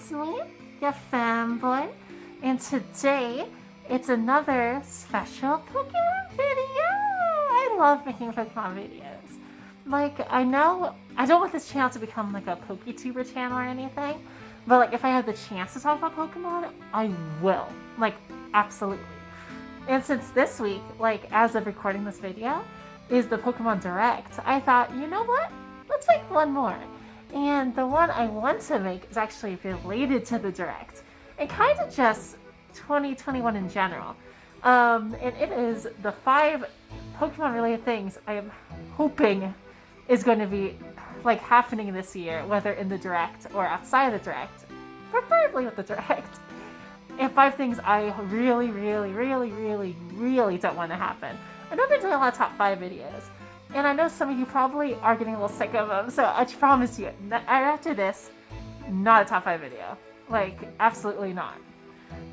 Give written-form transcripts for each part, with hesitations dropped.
it's me, your fanboy, and today it's another special Pokemon video! I love making Pokemon videos. Like, I know, I don't want this channel to become like a PokeTuber channel or anything, but like if I have the chance to talk about Pokemon, I will. Like, absolutely. And since this week, like as of recording this video, is the Pokemon Direct, I thought, you know what? Let's make one more. And the one I want to make is actually related to the Direct. And kind of just 2021 in general. And it is the 5 Pokemon related things I am hoping is going to be like happening this year, whether in the Direct or outside of the Direct. Preferably with the Direct. And 5 things I really don't want to happen. I know I've been doing a lot of top 5 videos, and I know some of you probably are getting a little sick of them, so I promise you, after this, not a top 5 video. Like, absolutely not.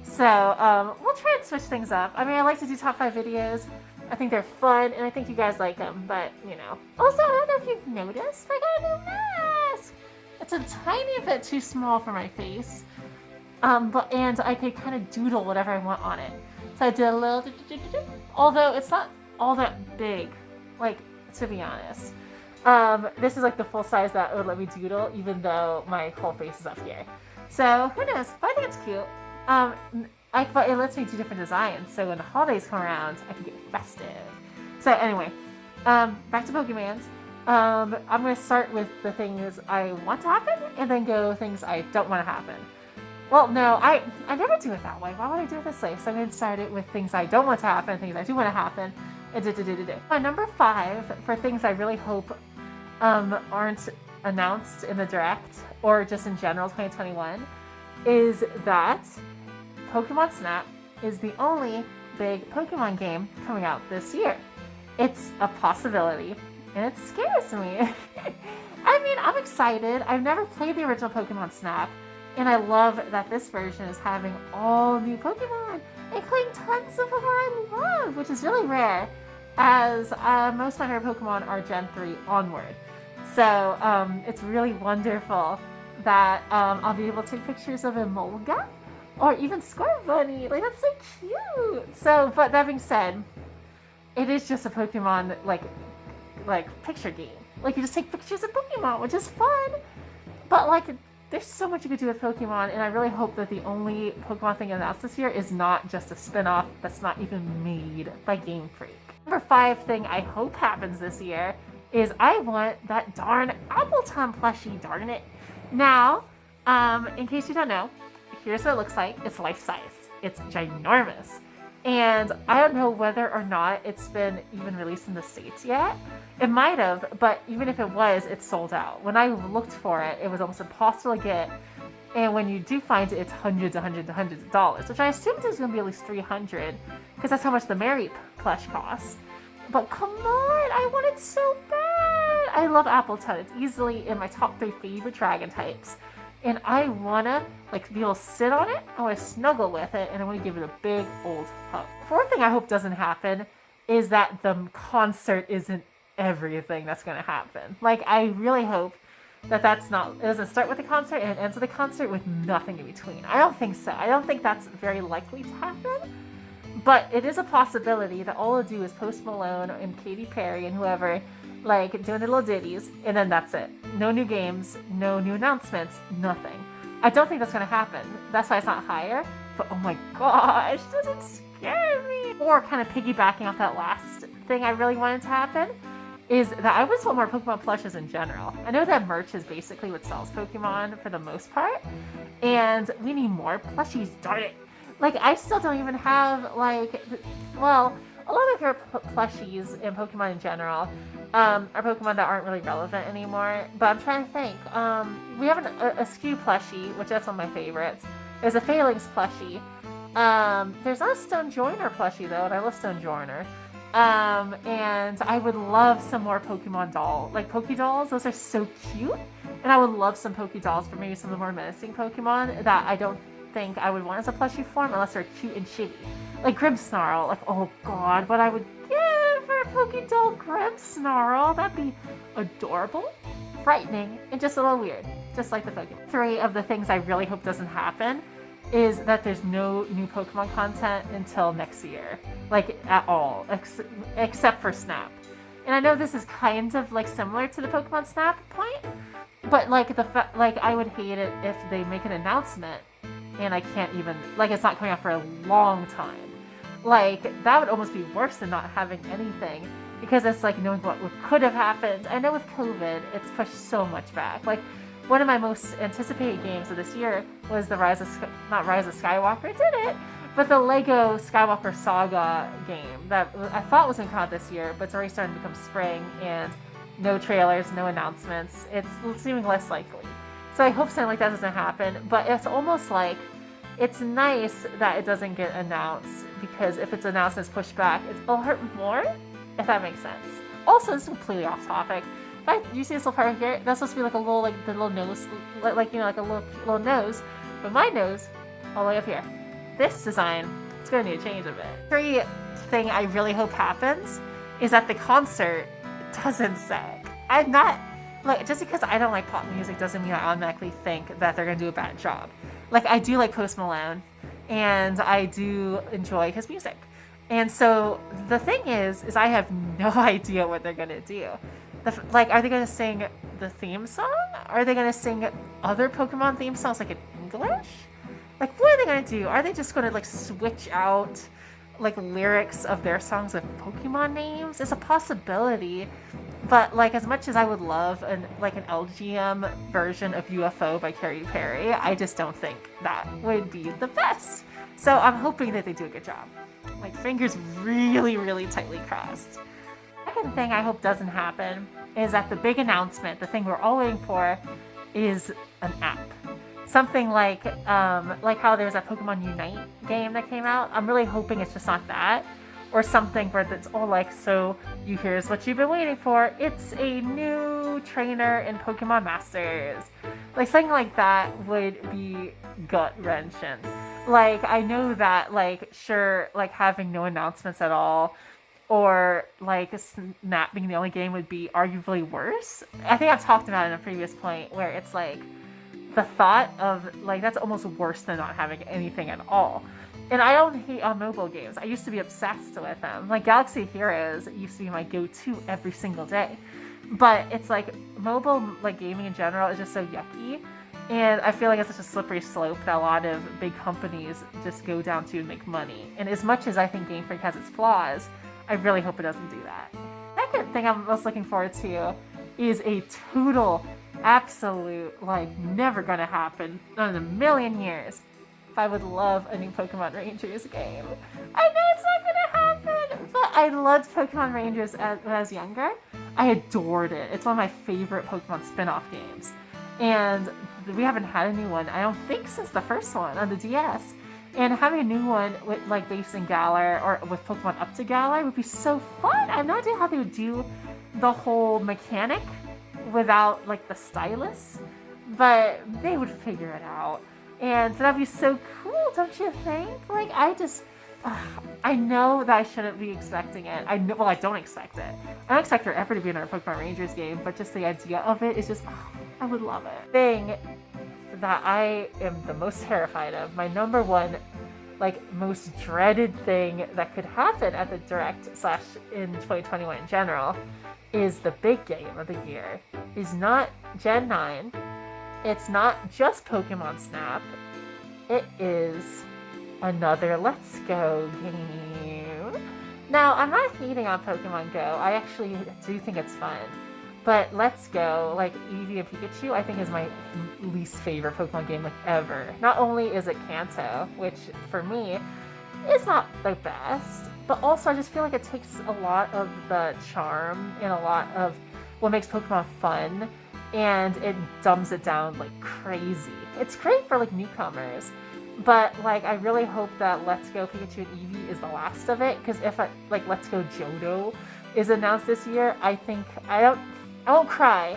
So, we'll try and switch things up. I mean, I like to do top 5 videos. I think they're fun, and I think you guys like them, but, you know. Also, I don't know if you've noticed, I got a new mask! It's a tiny bit too small for my face. And I could kind of doodle whatever I want on it. So I did a little, although it's not all that big, like, to be honest. This is like the full size that would let me doodle, even though my whole face is up here. So, who knows, but I think it's cute. But it lets me do different designs, so when the holidays come around, I can get festive. So anyway, back to Pokemons. I'm going to start with the things I want to happen, and then go things I don't want to happen. Well, no, I never do it that way. Why would I do it this way? So I'm going to start it with things I don't want to happen, things I do want to happen, and My number 5 for things I really hope aren't announced in the Direct, or just in general 2021, is that Pokemon Snap is the only big Pokemon game coming out this year. It's a possibility, and it scares me. I mean, I'm excited. I've never played the original Pokemon Snap, and I love that this version is having all new Pokemon, including tons of them I love, which is really rare, as most of my favorite Pokemon are Gen 3 onward. So it's really wonderful that I'll be able to take pictures of Emolga, or even Scorbunny. Like, that's so cute! So, but that being said, it is just a Pokemon, like picture game. Like, you just take pictures of Pokemon, which is fun! But, like, there's so much you could do with Pokemon, and I really hope that the only Pokemon thing announced this year is not just a spin-off that's not even made by Game Freak. Number 5 thing I hope happens this year is I want that darn APPLETUN plushie, darn it. Now, in case you don't know, here's what it looks like. It's life-size. It's ginormous. And I don't know whether or not it's been even released in the States yet. It might have, but even if it was, it's sold out. When I looked for it, it was almost impossible to get. And when you do find it, it's hundreds of dollars, which I assumed is going to be at least $300, because that's how much the Mary plush costs. But come on, I want it so bad. I love APPLETUN. It's easily in my top 3 favorite dragon types. And I want to, like, be able to sit on it, I want to snuggle with it, and I want to give it a big old hug. 4th thing I hope doesn't happen is that the concert isn't everything that's going to happen. Like, I really hope that it doesn't start with the concert and it ends with the concert with nothing in between. I don't think so. I don't think that's very likely to happen. But it is a possibility that all it'll do is Post Malone and Katy Perry and whoever, like, doing the little ditties, and then that's it. No new games, no new announcements, nothing. I don't think that's going to happen. That's why it's not higher. But oh my gosh, does it scare me? Or kind of piggybacking off that last thing I really wanted to happen, is that I just want more Pokemon plushes in general. I know that merch is basically what sells Pokemon for the most part, and we need more plushies, darn it. Like, I still don't even have, like, well, a lot of your plushies in Pokemon in general are Pokemon that aren't really relevant anymore. But I'm trying to think. We have a Skew plushie, which that's one of my favorites. There's a Phalanx plushie. There's not a Stone Joiner plushie, though, and I love Stone Joiner. And I would love some more Pokemon Pokedolls. Those are so cute. And I would love some Pokedolls for maybe some of the more menacing Pokemon that I don't think I would want as a plushie form unless they're cute and shitty. Like Grimmsnarl. Like, oh god, what I would give for a Pokédoll Grimmsnarl. That'd be adorable, frightening, and just a little weird. just like the Pokemon. 3 of the things I really hope doesn't happen is that there's no new Pokemon content until next year, like at all, except for Snap. And I know this is kind of like similar to the Pokemon Snap point, but like like I would hate it if they make an announcement and I can't even, like, it's not coming out for a long time. Like, that would almost be worse than not having anything, because it's like knowing what could have happened. I know with COVID, it's pushed so much back. Like, one of my most anticipated games of this year was the not Rise of Skywalker, it did it, but the Lego Skywalker Saga game that I thought was going to come out this year, but it's already starting to become spring, and no trailers, no announcements. It's seeming less likely. So I hope something like that doesn't happen, but it's almost like it's nice that it doesn't get announced, because if it's announced and it's pushed back, it'll hurt more, if that makes sense. Also, this is completely off topic. You see this little part here? That's supposed to be like a little, like the little nose, like, you know, like a little nose. But my nose, all the way up here. This design, it's gonna need a change a bit. 3 thing I really hope happens is that the concert doesn't suck. I'm not, like, just because I don't like pop music doesn't mean I automatically think that they're gonna do a bad job. Like, I do like Post Malone, and I do enjoy his music. And so the thing is I have no idea what they're gonna do. Like, are they going to sing the theme song? Are they going to sing other Pokemon theme songs, like in English? Like, what are they going to do? Are they just going to, like, switch out, like, lyrics of their songs with Pokemon names? It's a possibility. But, like, as much as I would love an LGM version of UFO by Katy Perry, I just don't think that would be the best. So I'm hoping that they do a good job. Like, fingers really, really tightly crossed. Second thing I hope doesn't happen is that the big announcement, the thing we're all waiting for, is an app. Something like how there's a Pokemon Unite game that came out. I'm really hoping it's just not that, or something where it's all like, so here's what you've been waiting for. It's a new trainer in Pokemon Masters. Like, something like that would be gut-wrenching. Like, I know that, like, sure, like, having no announcements at all, or like Snap being the only game would be arguably worse. I think I've talked about it in a previous point where it's like the thought of, like, that's almost worse than not having anything at all. And I don't hate on mobile games. I used to be obsessed with them. Like, Galaxy Heroes used to be my go-to every single day. But it's like mobile, like, gaming in general is just so yucky. And I feel like it's such a slippery slope that a lot of big companies just go down to and make money. And as much as I think Game Freak has its flaws, I really hope it doesn't do that. Second thing I'm most looking forward to is a total, absolute, like, never gonna happen, not in a million years. I would love a new Pokemon Rangers game. I know it's not gonna happen, but I loved Pokemon Rangers when I was younger. I adored it. It's one of my favorite Pokemon spin-off games. And we haven't had a new one, I don't think, since the first one on the DS. And having a new one with, like, based in Galar, or with Pokemon up to Galar, would be so fun. I have no idea how they would do the whole mechanic without, like, the stylus, but they would figure it out. And that'd be so cool, don't you think? Like, I know that I shouldn't be expecting it. I don't expect it. I don't expect there ever to be another Pokemon Rangers game, but just the idea of it is just, I would love it. Thing that I am the most terrified of, my number one, like, most dreaded thing that could happen at the Direct / in 2021 in general, is the big game of the year. Is not Gen 9. It's not just Pokemon Snap. It is another Let's Go game. Now, I'm not hating on Pokemon Go. I actually do think it's fun. But Let's Go, like Eevee and Pikachu, I think is my least favorite Pokemon game, like, ever. Not only is it Kanto, which for me is not the best, but also I just feel like it takes a lot of the charm and a lot of what makes Pokemon fun, and it dumbs it down like crazy. It's great for, like, newcomers, but, like, I really hope that Let's Go Pikachu and Eevee is the last of it, because if like Let's Go Johto is announced this year, I think I won't cry,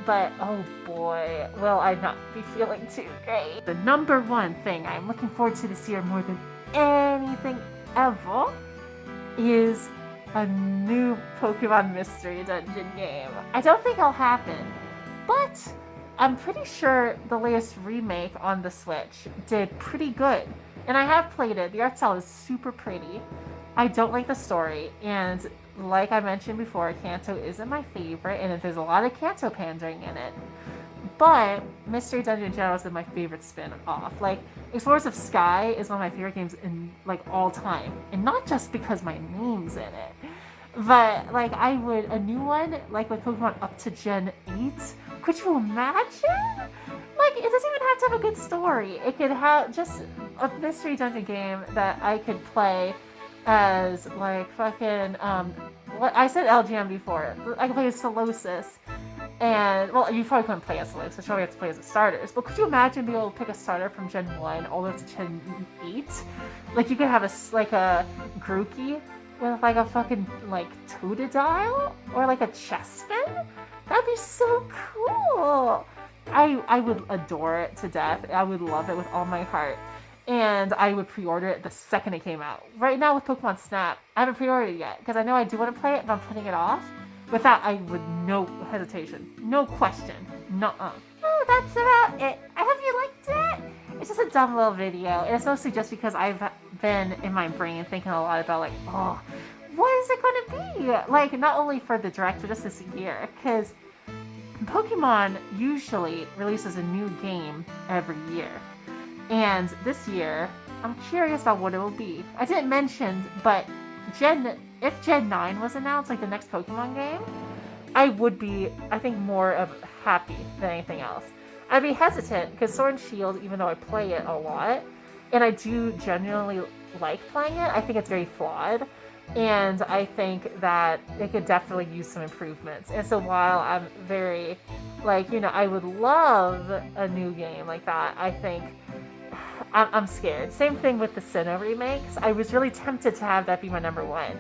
but oh boy, will I not be feeling too great. The number one thing I'm looking forward to this year more than anything ever is a new Pokemon Mystery Dungeon game. I don't think it'll happen, but I'm pretty sure the latest remake on the Switch did pretty good. And I have played it. The art style is super pretty. I don't like the story, and like I mentioned before, Kanto isn't my favorite, and there's a lot of Kanto pandering in it. But Mystery Dungeon in general has been my favorite spin-off. Like, Explorers of Sky is one of my favorite games in, like, all time. And not just because my name's in it. But, like, a new one, like with Pokemon up to Gen 8, could you imagine? Like, it doesn't even have to have a good story. It could have just a Mystery Dungeon game that I could play as, like, fucking, what I said LGM before. I could play as Solosis. And, well, you probably couldn't play as Solosis, so you probably have to play as the starters. But could you imagine being able to pick a starter from Gen 1 all the way to Gen 8? Like, you could have a Grookey with, like, a fucking, like, Totodile? Or, like, a Chespin? That'd be so cool! I would adore it to death. I would love it with all my heart. And I would pre-order it the second it came out. Right now with Pokemon Snap, I haven't pre-ordered it yet, because I know I do want to play it, but I'm putting it off. With that, I would no hesitation, no question, nuh-uh. Oh, that's about it. I hope you liked it. It's just a dumb little video, and it's mostly just because I've been in my brain thinking a lot about, like, oh, what is it going to be? Like, not only for the Direct, but just this year, because Pokemon usually releases a new game every year. And this year, I'm curious about what it will be. I didn't mention, but if Gen 9 was announced, like the next Pokemon game, I would be, I think, more of happy than anything else. I'd be hesitant, because Sword and Shield, even though I play it a lot, and I do genuinely like playing it, I think it's very flawed. And I think that it could definitely use some improvements. And so while I'm very, like, you know, I would love a new game like that, I think I'm scared. Same thing with the Sinnoh remakes. I was really tempted to have that be my number one.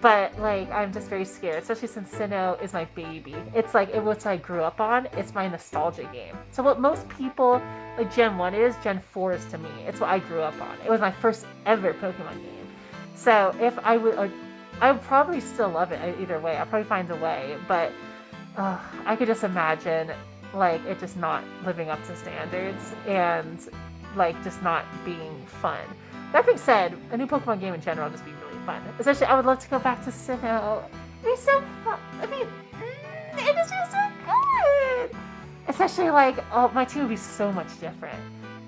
But, like, I'm just very scared, especially since Sinnoh is my baby. It's like, it was what I grew up on. It's my nostalgia game. So what most people, like, Gen 1 is, Gen 4 is to me. It's what I grew up on. It was my first ever Pokemon game. So if I would probably still love it either way. I'll probably find a way. But I could just imagine, like, it just not living up to standards and, like, just not being fun. That being said, a new Pokemon game in general would just be really fun. Especially, I would love to go back to Sinnoh. It'd be so fun. I mean, it is just so good. Especially, like, oh, my team would be so much different.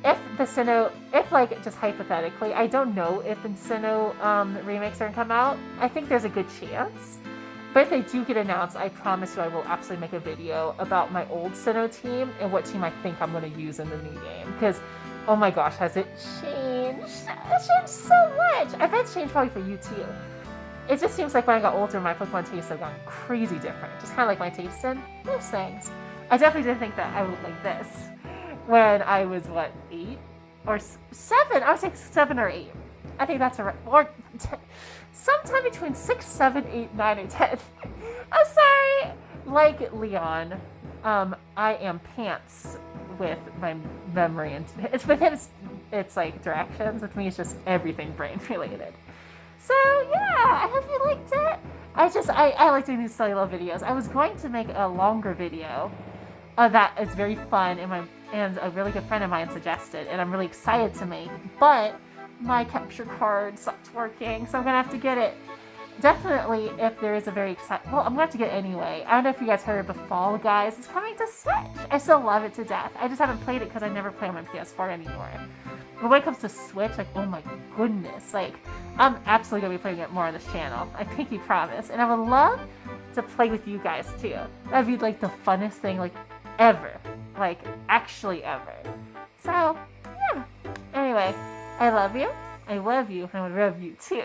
If the Sinnoh, like, just hypothetically, I don't know if the Sinnoh remakes are gonna come out. I think there's a good chance. But if they do get announced, I promise you I will absolutely make a video about my old Sinnoh team and what team I think I'm going to use in the new game. Because, oh my gosh, has it changed? It's changed so much! I bet it's changed probably for you too. It just seems like when I got older, my Pokemon tastes have gone crazy different. Just kind of like my taste in most things. I definitely didn't think that I would look like this when I was, what, 8? Or 7? I would say 7 or 8. I think that's or sometime between 6, 7, 8, 9, and 10. I'm sorry. Like Leon, I am pants with my memory, and it's with him. It's like directions. With me, it's just everything brain related. So yeah, I hope you liked it. I like doing these silly little videos. I was going to make a longer video that is very fun, and a really good friend of mine suggested, and I'm really excited to make, but my capture card stopped working, so I'm gonna have to get it. Definitely, if there is a very exciting, well, I'm gonna have to get it anyway. I don't know if you guys heard, but Fall Guys is coming to Switch. I still love it to death. I just haven't played it because I never play on my PS4 anymore. But when it comes to Switch, like, oh my goodness, like, I'm absolutely gonna be playing it more on this channel. I pinky promise. And I would love to play with you guys too. That'd be like the funnest thing, like, ever. Like, actually ever. So, yeah. Anyway, I love you, and I love you too.